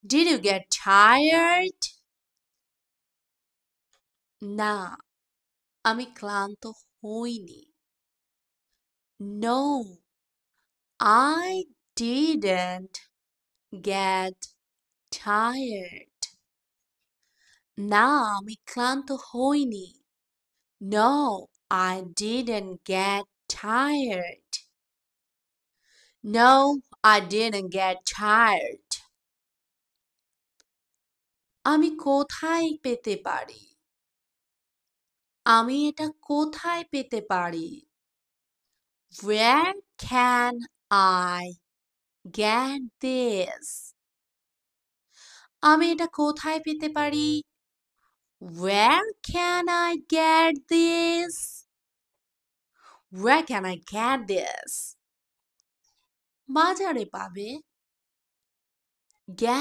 Did you get tired? না, আমি ক্লান্ত হইনি। No, I didn't get tired. না, আমি ক্লান্ত হইনি। No, I didn't get tired. No, I didn't get tired. আমি কোথায় পেতে পারি? আমি এটা কোথায় পেতে পারি? Where can I get this? আমি এটা কোথায় পেতে পারি? Where can I get this? Where can I get this? বাজারে পাবে।